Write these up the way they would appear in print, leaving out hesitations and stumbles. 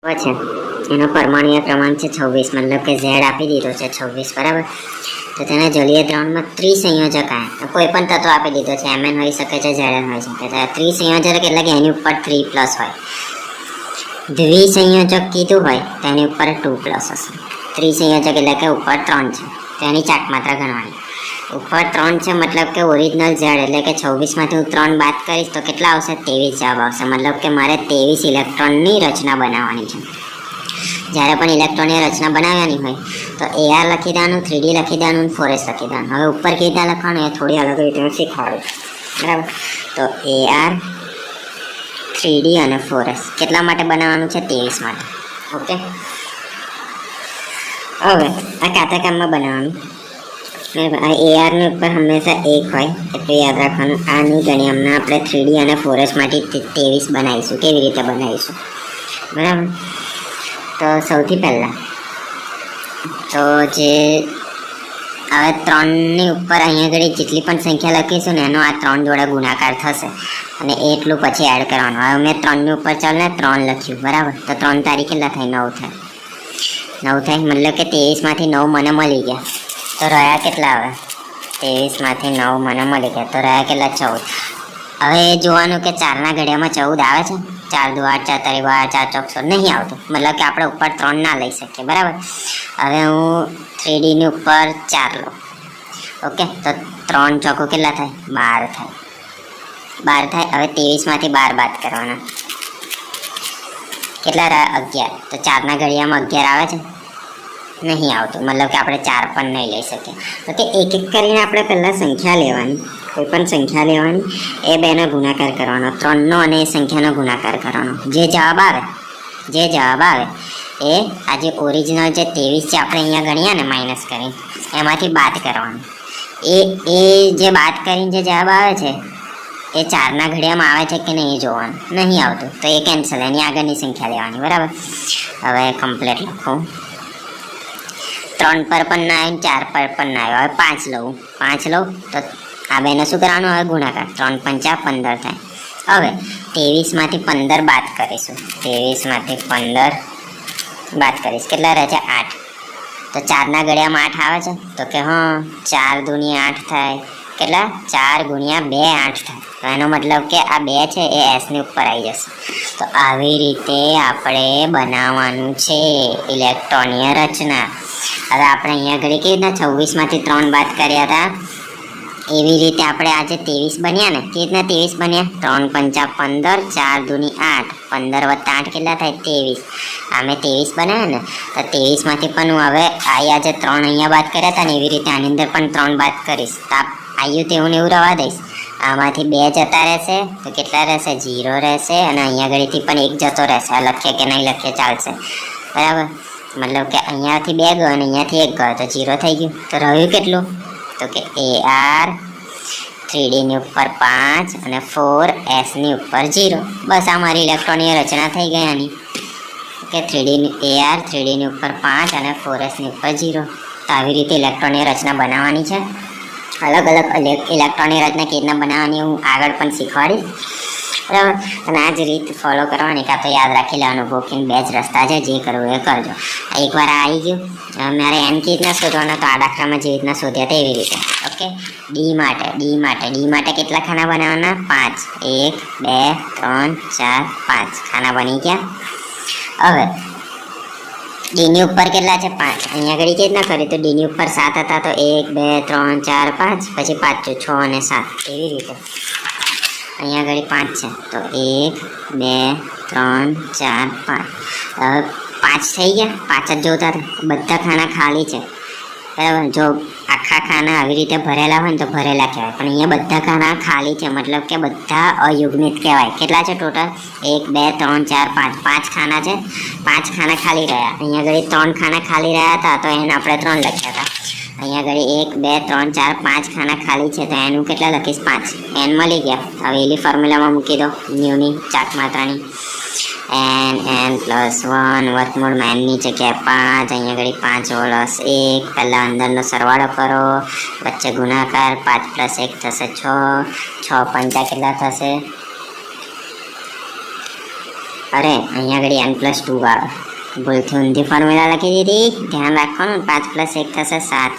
છે એનો પરમાણ્વીય ક્રમાંક છે 26, મતલબ કે Z આપી દીધો છે 26, બરાબર. તો તેને જલીય દ્રાવણમાં ત્રિસંયોજક આયન કોઈ પણ તત્વ આપી દીધો છે, Mn હોઈ શકે છે, Zn હોઈ શકે છે. ત્રિસંયોજક એટલે કે એની ઉપર 3+ હોય. દ્વિસંયોજક કીધું હોય તો એની ઉપર 2+ હશે. ત્રિસંયોજક એટલે કે ઉપર 3 છે, તેની ચાક માત્રા ગણવાની. ઉપર 3 છે મતલબ કે ઓરિજિનલ Z એટલે કે 26 માંથી હું 3 બાદ કરીશ તો કેટલા આવશે? 23 જવાબ આવશે. મતલબ કે મારે 23 ઇલેક્ટ્રોનની રચના બનાવવાની છે. જ્યારે પણ ઇલેક્ટ્રોનની રચના બનાવવાની હોય તો AR લખી દેવાનું, 3D લખી દેવાનું, 4s લખી દેવાનું. હવે ઉપર કેવી રીતે લખવાનું એ થોડી અલગ રીતે શીખવાડું, બરાબર. તો AR 3D અને 4s કેટલા માટે બનાવવાનું છે? 23 માટે. ઓકે, હવે આ કાતરકામમાં બનાવવાનું. AR ની ઉપર હંમેશા 1 હોય એટલે યાદ રાખવાનું. આની ગણી હમણાં આપણે 3D અને 4s માટે 23 બનાવીશું. કેવી રીતે બનાવીશું, બરાબર. તો સૌથી પહેલાં તો જે હવે 3ની ઉપર અહીંયા આગળ જેટલી પણ સંખ્યા લખીશું ને એનો આ 3 જોડે ગુણાકાર થશે અને એટલું પછી એડ કરવાનું. હવે મેં 3ની ઉપર ચાલ ને 3 લખ્યું, બરાબર. તો 3 તારીખ કેટલા થાય? 9 થાય. 9 થાય મતલબ કે 23 માંથી 9 મને મળી ગયા. તો રહ્યા કેટલા? આવે 23 માંથી 9 મને મળી ગયા તો રહ્યા કેટલા? 14. હવે જોવાનું કે 4ના ઘડિયામાં 14 આવે છે? 4 દુ 8, 4 તારી 12, 4 ચોક 16 નહીં આવતું. મતલબ કે આપણે ઉપર 3 ના લઈ શકીએ, બરાબર. હવે હું 3D ની ઉપર 4 લઉં. ઓકે, તો 3 ચોકો કેટલા થાય? 12 થાય. 12 થાય. હવે 23 માંથી 12 બાદ કરવાના. કેટલા રહ્યા? 11. તો 4ના ઘડિયામાં 11 આવે છે? નહીં આવતું. મતલબ કે આપણે 4 પણ નહીં લઈ શકીએ. ઓકે, એક એક કરીને આપણે પહેલાં સંખ્યા લેવાની, કોઈ પણ સંખ્યા લેવાની, એ બેનો ગુણાકાર કરવાનો, 3નો અને એ સંખ્યાનો ગુણાકાર કરવાનો. જે જવાબ આવે એ આજે ઓરિજિનલ જે 23 છે આપણે અહીંયા ગણ્યા ને માઇનસ કરી, એમાંથી બાદ કરવાનું. એ જે બાદ કરીને જે જવાબ આવે છે એ 4ના ઘડિયામાં આવે છે કે નહીં જોવાનું. નહીં આવતું તો એ કેન્સલ, એની આગળની સંખ્યા લેવાની, બરાબર. હવે કમ્પ્લીટ લખું. 3 પર પણ ના આવ્યું, 4 પર પણ ના આવ્યું. હવે 5 લઉં તો આ બેને શું કરવાનું? હવે ગુણાકાર. 3 પંચા 15 થાય. હવે 23 માંથી 15 બાદ કરીશું. 23 માંથી 15 બાદ કરીશ. કેટલા રહે છે? 8. તો 4ના ઘડિયામાં 8 આવે છે? તો કે હા, 4 દુની 8 થાય. કેટલા? 4 ગુણ્યા 2 8 થાય. તો એનો મતલબ કે આ 2 છે એ એસની ઉપર આવી જશે. તો આવી રીતે આપણે બનાવવાનું છે ઇલેક્ટ્રોનીય રચના. હવે આપણે અહીંયા ઘડી કેવી રીતના 26 માંથી 3 બાદ કર્યા હતા, એવી રીતે આપણે આજે 23 બન્યા ને. કેવી રીતના 23 બન્યા? 3 પંચા 15, 4 દુની 8, 15 વત્તા 8 કેટલા થાય? 23. આમે 23 બનાવ્યા ને, તો 23 માંથી પણ હું હવે આજે 3 અહીંયા બાદ કર્યા હતા ને એવી રીતે આની અંદર પણ 3 બાદ કરીશ. તો આવ્યું તેવું ને એવું રવા દઈશ. આમાંથી 2 જતા રહેશે તો કેટલા રહેશે? 0 રહેશે. અને અહીંયા ઘડીથી પણ 1 જતો રહેશે. આ લખીએ કે નહીં લખીએ ચાલશે, બરાબર. મતલબ કે અહીંયાથી 2 ગયો અને અહીંયાથી 1 ગયો તો 0 થઈ ગયું. તો રહ્યું કેટલું? તો કે AR 3D ની ઉપર 5 અને 4s ની ઉપર 0. બસ આ મારી ઇલેક્ટ્રોનીય રચના થઈ ગઈ આની. કે AR 3D ની ઉપર 5 અને 4s ની ઉપર 0. તો આવી રીતે ઇલેક્ટ્રોનીય રચના બનાવવાની છે. અલગ અલગ ઇલેક્ટ્રોનીય રચના કેવી રીતના બનાવવાની હું આગળ પણ શીખવાડીશ, બરાબર. અને આ જ રીત ફોલો કરવાની, કાં તો યાદ રાખી લેવાનું. બુકિંગ 2 જ રસ્તા છે, જે કરવું એ કરજો. એકવાર આ આવી ગયું. મારે એન કેવી રીતના શોધવાના? તો આ દાખલામાં જેવી રીતના શોધ્યા હતા એવી રીતે. ઓકે, ડી માટે કેટલા ખાના બનાવવાના? 5. 1 2 3 4 5 ખાના બની ગયા. હવે ડીની ઉપર કેટલા છે? 5. અહીંયા ઘડી કેવી રીતના કરી? તો ડીની ઉપર 7 હતા તો 1 2 3 4 5, પછી 5 6 અને 7 એવી રીતે. અહીંયા આગળ 5 છે તો 1 2 3 4 5. હવે 5 થઈ ગયા. 5 જ જોતા હતા. બધા ખાના ખાલી છે, બરાબર. જો આખા ખાના આવી રીતે ભરેલા હોય ને તો ભરેલા કહેવાય, પણ અહીંયા બધા ખાના ખાલી છે, મતલબ કે બધા અયુગ્મિત કહેવાય. કેટલા છે ટોટલ? 1 2 3 4 5. 5 ખાના છે, 5 ખાના ખાલી રહ્યા. અહીંયા આગળ 3 ખાના ખાલી રહ્યા હતા તો એને આપણે 3 લખ્યા હતા. અહીંયા આગળ 1 2 3 4 5 ખાના ખાલી છે તો એનું કેટલા લખીશ? 5. એન મળી ગયા. હવે એલી ફોર્મ્યુલામાં મૂકી દો, ન્યુની ચાક માત્રાની. n પ્લસ 1 વર્ગમૂળ એનની જગ્યાએ 5. અહીંયા આગળ 5 પ્લસ 1. પહેલાં અંદરનો સરવાળો કરો, વચ્ચે ગુણાકાર. 5 પ્લસ 1 થશે 6. 6 પંચા કેટલા થશે? અરે અહીંયા આગળ n+2 આવે, ભૂલથી ઊંધી ફોર્મ્યુલા લખી દીધી, ધ્યાન રાખવાનું. 5 + 1 થશે 7,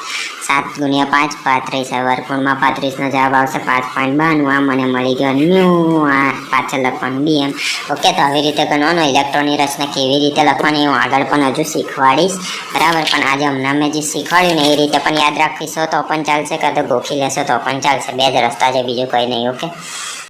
7 × 5 35, વર્ગમૂળમાં 35 નો જવાબ આવશે 5.92. આ મને મળી ગયો ન્યૂ, આ પાછળ લખવાનું BM. ઓકે, તો આવી રીતે ગણવાનું. ઇલેક્ટ્રોનની રચના કેવી રીતે લખવાની હું આગળ પણ હજુ શીખવાડીશ, બરાબર. પણ આજે હમણાં મેં જે શીખવાડ્યું ને એ રીતે પણ યાદ રાખીશો તો પણ ચાલશે, કાં તો ગોખી લેશો તો પણ ચાલશે. બે જ રસ્તા છે, બીજું કંઈ નહીં. ઓકે.